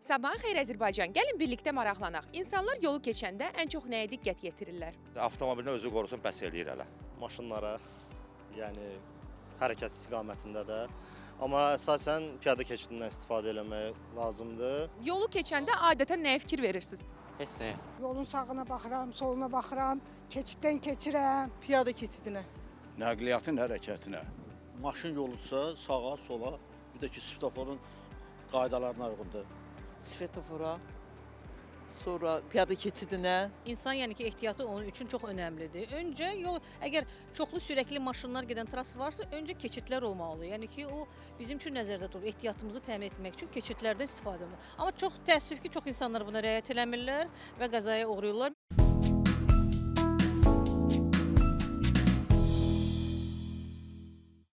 Sabahın xeyir Azərbaycan. Gəlin birlikdə maraqlanaq. İnsanlar yolu keçəndə ən çox nəyə diqqət yetirirlər? Avtomobilini özü qorusun, bəs eləyir hələ. Maşınlara, yəni hərəkət istiqamətində də. Amma əsasən piyada keçidindən istifadə eləmək lazımdır. Yolu keçəndə adətən nəyə fikir verirsiniz? Heç nəyə. Yolun sağına baxıram, soluna baxıram, keçiddən keçirəm. Piyada keçidinə. Nəqliyyatın hərəkətinə. Maşın yoludsa sağa, sola, bir də ki, svetoforun qaydalarına uyğundur. Svetofora, sonra piyada keçidinə. İnsan yəni ki, ehtiyatı onun üçün çox önəmlidir. Öncə yol, əgər çoxlu sürəkli maşınlar gedən tras varsa, öncə keçidlər olmalıdır. Yəni ki, o bizim üçün nəzərdə tutulur. Ehtiyatımızı təmin etmək üçün keçidlərdən istifadə edilir. Amma çox təəssüf ki, çox insanlar buna riayət eləmirlər və qəzaya uğrayırlar.